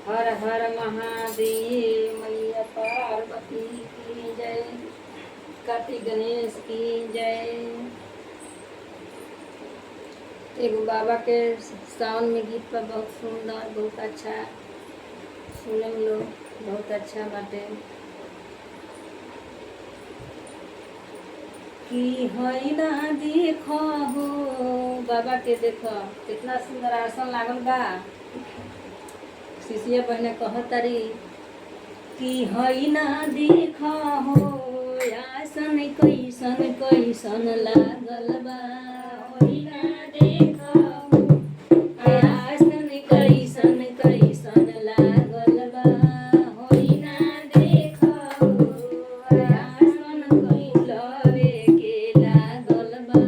हर हर महादेव, मैया पार्वती की जय, कार्तिक गणेश की जय। एगो बाबा के सावन में गीत पर बहुत सुंदर, बहुत अच्छा सुने में लोग, बहुत अच्छा बाटे। कि हई ना देखो हो बाबा के, देखो कितना सुंदर आसन लागल बा। शिष्य बहने कहतारी कि हई ना देखो हो आसन कैसन कैसन लागल बा। हई ना देखो हो आसन कैसन कैसन लागल बा। हई ना देखो हो आसन फूलवे के लागल बा।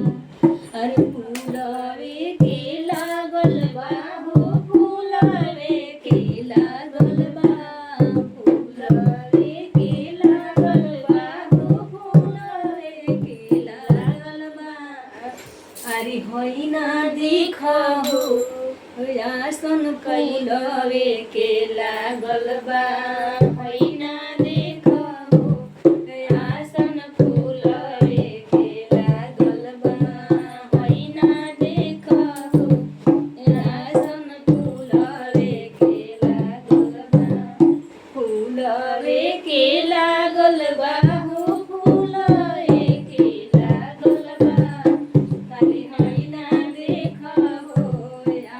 अरे फूलवे के लागल बा हो, फूलवे के लागल बा। फूलवे के लागल बा हो, फूलवे के लागल बा। अरे होई ना देखो हो आसन फूलवे के लागल बा। होई ना देखो हो आसन फूलवे के लागल बा। होई ना देखो हो आसन फूलवे के लागल बा। फूलवे के लागल बा हो, फूलवे के लागल बा। खाली हई ना देखो हो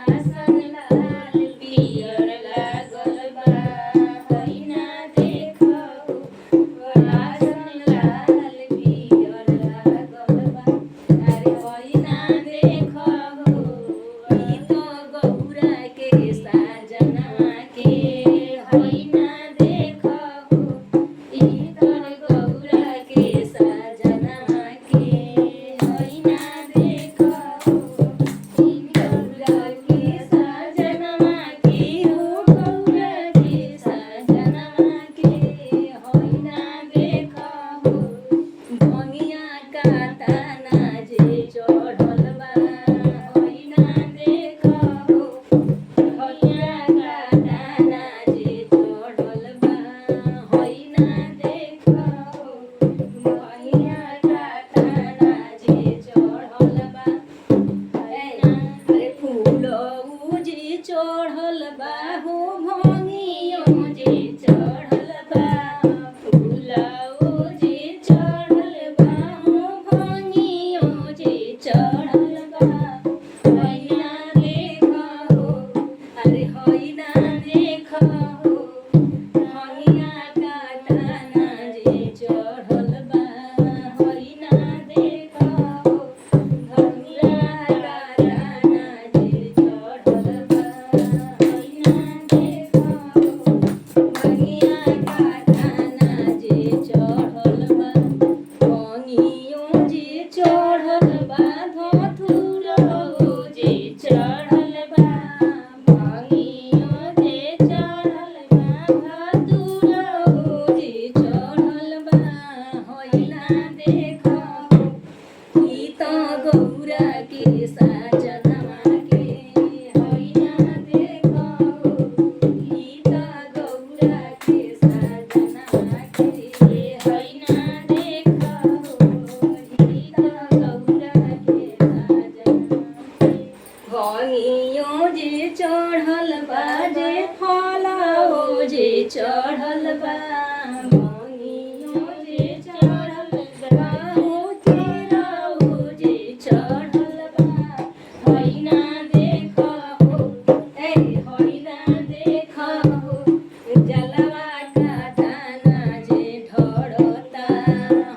आसन लाल पियर लागल बा। हई ना देखो हो आसन लाल पियर लागल बा। अरे हई ना देखो हो ई तो गौरा के साजना के। हई ना देखो हो ई तो गौरा के साजना के। हई ना देखो हो ई गौरा के साजना के हो, गौरा के साजना के। हई ना देखो हो भंगिया का ताना जे चढ़ल बा। हई ना देखो हो भंगिया का ताना जे चढ़ल बा। हई ना देखो हो भंगिया का ताना जे चढ़ल बा। अरे फूलऊ जे चढ़ल बा हो, भंगियो जे चढ़ल बा। फूलऊ जे चढ़ल बा हो, भंगियो जे चढ़ल बा। हई ना देखो हो अरे हई ना देखो हो भंगिया का ताना जे चढ़ल बा। हई ना देखो हो भंगिया का ताना जे चढ़ल बा। हई ना देखो हो भंगिया का ताना जे चढ़ल बा। भंगियो जे चढ़ल बा, धतूरवो जे चढ़ल बा। भंगियो जे चढ़ल बा, धतूरवो जे चढ़ल बा। हई ना देखो हो ई तो गौरा के साजनवा के। हई ना देखो हो ई तो गौरा के साजनवा के। हई ना देखो हो ई तो गौरा के साजनवा के। भंगियो जे चढ़ल बा, जे फलओ जे चढ़ल बा। भंगियो जे चढ़ल बा हो, केराओ जे चढ़ल बा। हई ना देखो हो हई ना देखो हो जलवा का ताना जे ढरता।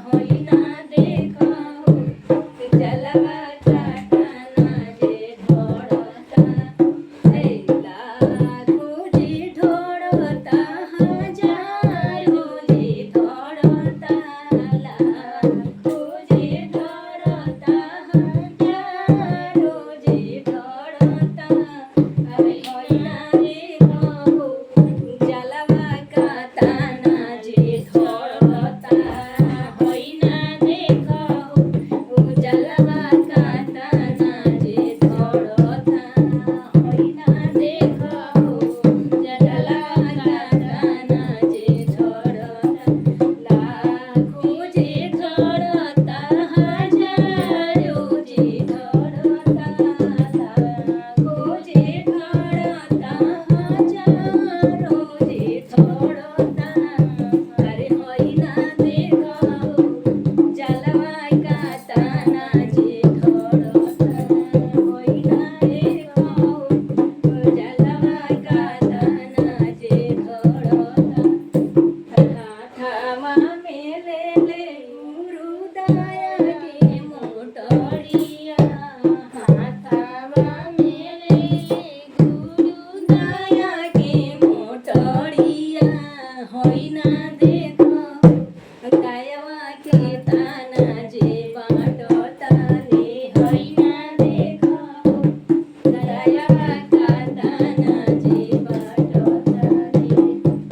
हई ना देखो हो जलवा का ताना जे ढरता। लाखो जे ढरता हजार दया कातना जी बाटतानी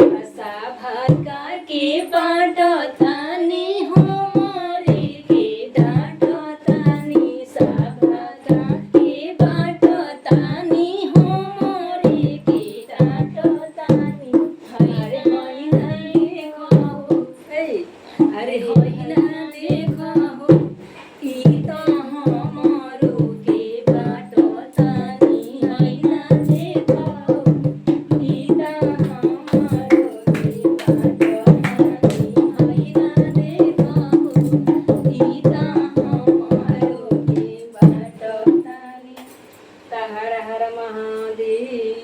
आशा भाका के बाटतानी हो मोरी के डाटतानी साभा के बाटतानी हो मोरी के डाटतानी अरे होइना देखो अरे होइना देखो ई तो हमरो के बाटतानी होइना देखो ई तो हमरो के बाटतानी होइना देखो ई तो हमरो के बाटतानी। हर हर महादेव।